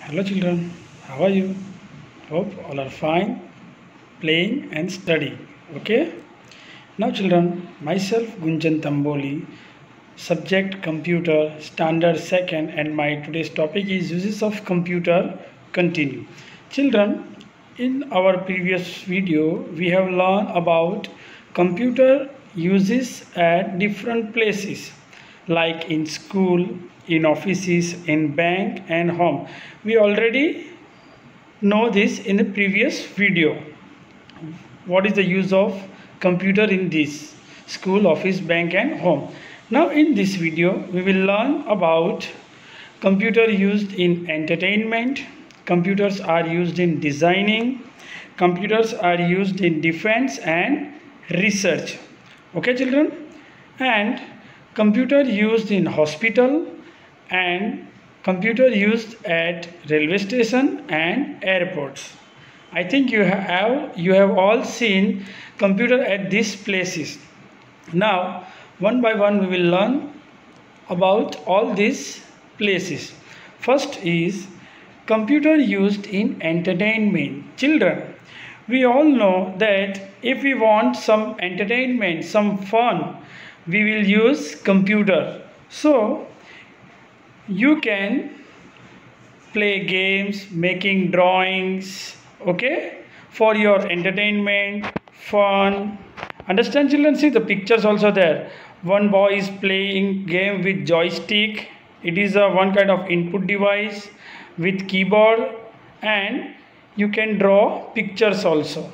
Hello children, how are you? Hope all are fine, playing and studying. Okay? Now children, myself Gunjan Tamboli, subject computer, standard second, and my today's topic is uses of computer continue. Children, in our previous video, we have learned about computer uses at different places like in school, in offices, in bank and home. We already know this in the previous video. What is the use of computer in this school, office, bank and home. Now in this video we will learn about computer used in entertainment, computers are used in designing, computers are used in defense and research. Okay children? And computer used in hospital and computer used at railway station and airports. I think you have all seen computer at these places. Now one by one we will learn about all these places. First is computer used in entertainment. Children, we all know that if we want some entertainment, some fun, we will use computer. So you can play games, making drawings, okay, for your entertainment, fun. Understand children? See the pictures also there. One boy is playing game with joystick. It is a one kind of input device with keyboard, and you can draw pictures also.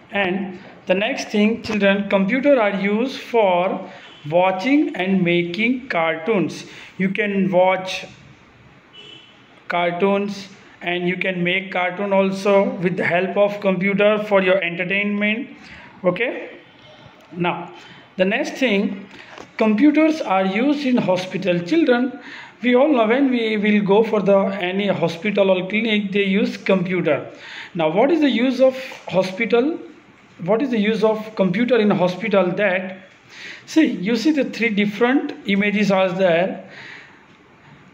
And the next thing children, computer are used for watching and making cartoons. You can watch cartoons and you can make cartoon also with the help of computer for your entertainment. Okay, now the next thing, computers are used in hospital. Children, we all know when we will go for the any hospital or clinic, they use computer. Now what is the use of hospital, what is the use of computer in hospital? That, see, you see the three different images are there.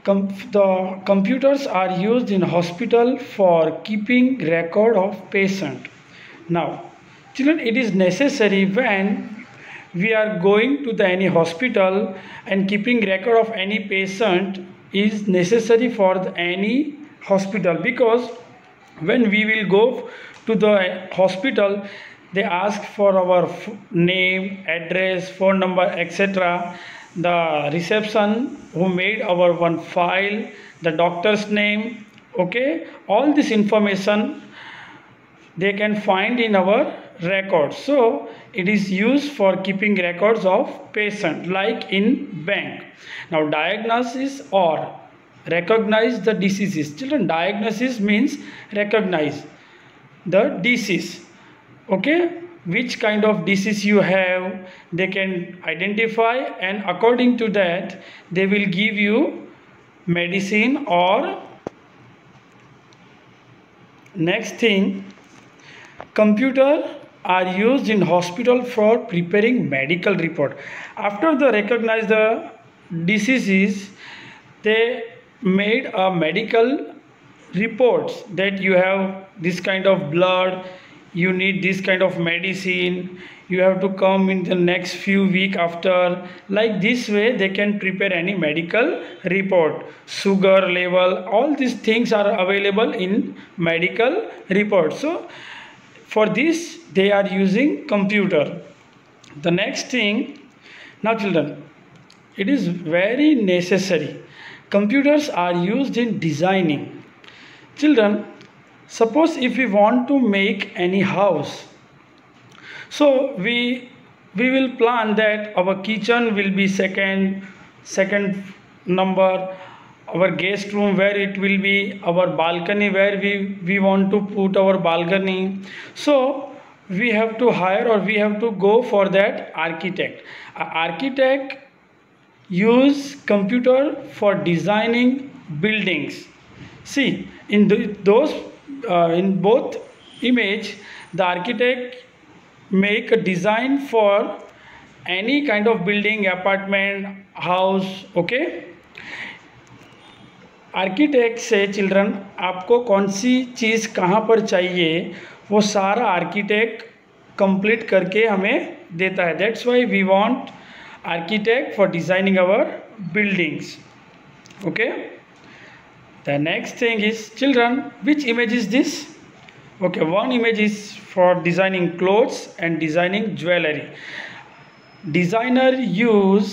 The computers are used in hospital for keeping record of patient. Now children, it is necessary when we are going to the any hospital and keeping record of any patient is necessary for any hospital, because when we will go to the hospital, they ask for our name, address, phone number, etc. The reception who made our one file, the doctor's name, okay, all this information they can find in our records. So it is used for keeping records of patient like in bank. Now diagnosis or recognize the diseases. Children, diagnosis means recognize the disease, okay, which kind of disease you have, they can identify, and according to that they will give you medicine. Or next thing, computer are used in hospital for preparing medical report. After they recognize the diseases, they made a medical reports that you have this kind of blood, you need this kind of medicine, you have to come in the next few weeks after. Like this way they can prepare any medical report. Sugar level, all these things are available in medical report. So for this they are using computer. The next thing, now children, it is very necessary, computers are used in designing. Children, suppose if we want to make any house, so we will plan that our kitchen will be second number, our guest room where it will be, our balcony where we want to put our balcony. So we have to hire or we have to go for that architect. Architect use computer for designing buildings. See, in those in both image, the architect make a design for any kind of building, apartment, house, okay. Architect से children आपको कौन सी चीज़ कहाँ पर चाहिए वो सारा architect complete करके हमें देता है. That's why we want architect for designing our buildings. Okay. The next thing is children, which image is this? Okay, one image is for designing clothes and designing jewelry. Designer use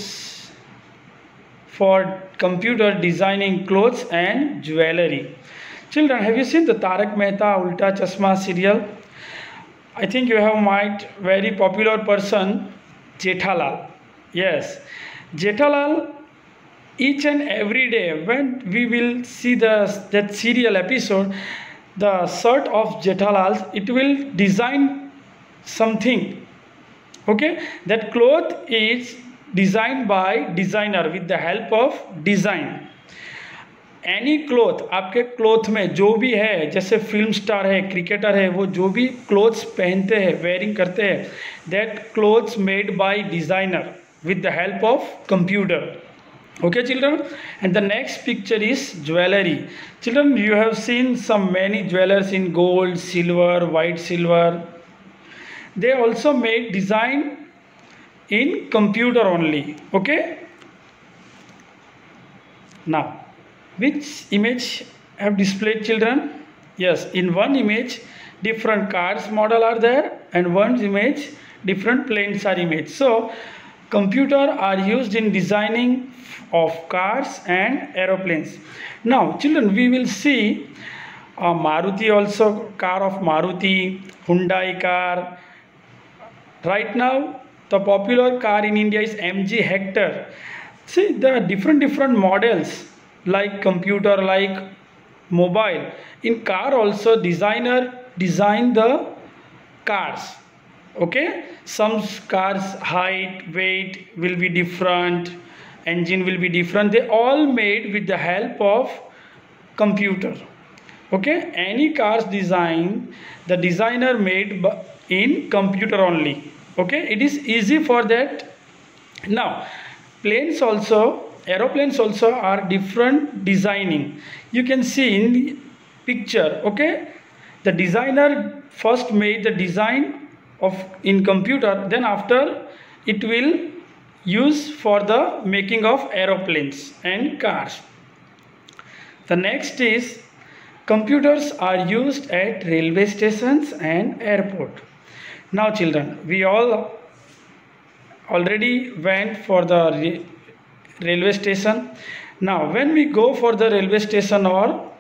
for computer designing clothes and jewelry. Children, have you seen the Tarak Mehta Ulta Chashma serial? I think you have might very popular person Jethalal. Yes, Jethalal. Each and every day when we will see that serial episode, the shirt of Jethalal, it will design something. Okay, that cloth is designed by designer with the help of design. Any cloth, आपके cloth में जो भी है, जैसे film star है, cricketer है, वो जो भी क्लोथ्स पहनते हैं, वेयरिंग करते हैं, that clothes made by designer with the help of computer. Okay children, and the next picture is jewelry. Children, you have seen some many jewelers in gold, silver, white silver. They also make design in computer only. Okay. Now, which image have displayed, children? Yes, in one image different cars model are there, and one image different planes are image. So computer are used in designing of cars and aeroplanes. Now children, we will see Maruti also, car of Maruti, Hyundai car. Right now the popular car in India is MG Hector. See, there are different models like computer, like mobile. In car also designer design the cars. Okay, some cars height, weight will be different, engine will be different. They all made with the help of computer. Okay, any cars design, the designer made in computer only. Okay, it is easy for that. Now planes also, aeroplanes also are different designing. You can see in the picture. Okay, the designer first made the design of in computer, then after it will use for the making of aeroplanes and cars. The next is computers are used at railway stations and airport. Now children, we all already went for the railway station. Now when we go for the railway station or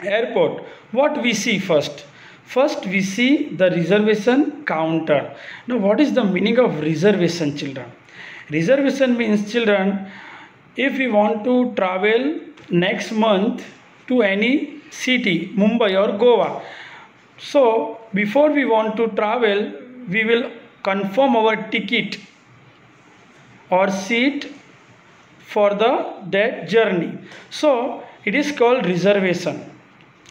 airport, what we see first? First we see the reservation counter. Now what is the meaning of reservation, children? Reservation means, children, if we want to travel next month to any city, Mumbai or Goa, so before we want to travel, we will confirm our ticket or seat for that journey. So it is called reservation.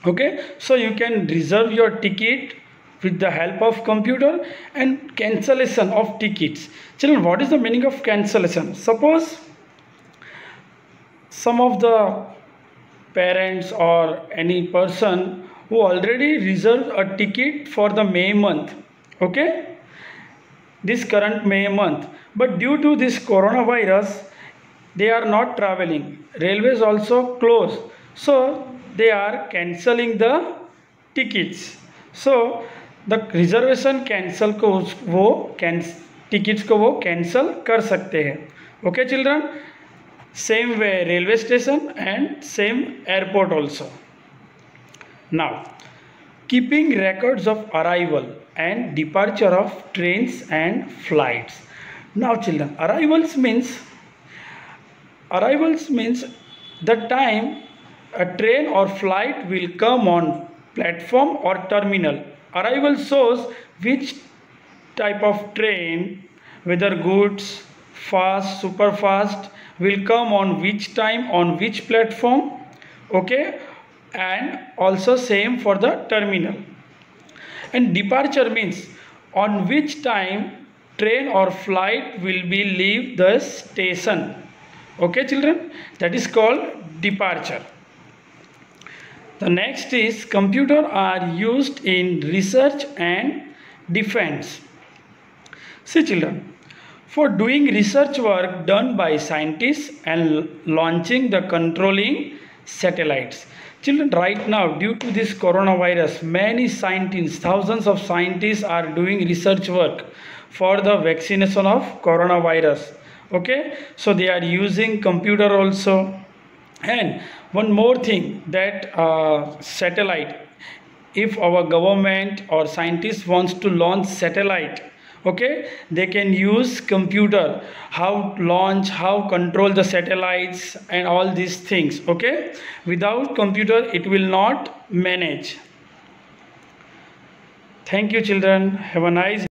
Okay, so you can reserve your ticket with the help of computer. And cancellation of tickets. Children, what is the meaning of cancellation? Suppose some of the parents or any person who already reserved a ticket for the May month, okay, this current May month, but due to this coronavirus they are not traveling, railways also closed, so they are cancelling the tickets. So the reservation cancel को वो tickets को वो cancel कर सकते हैं. Okay children, same way railway station and same airport also. Now keeping records of arrival and departure of trains and flights. Now children, arrivals means the time a train or flight will come on platform or terminal. Arrival shows which type of train, whether goods, fast, super fast, will come on which time on which platform. Okay, and also same for the terminal. And departure means on which time train or flight will be leave the station. Okay children, that is called departure. The next is computer are used in research and defense. See children, for doing research work done by scientists and launching the controlling satellites. Children, right now due to this coronavirus, many scientists, thousands of scientists are doing research work for the vaccination of coronavirus. Okay, so they are using computer also. And one more thing, that satellite, if our government or scientists wants to launch satellite, okay, they can use computer, how launch, how control the satellites and all these things. Okay, without computer it will not manage. Thank you children, have a nice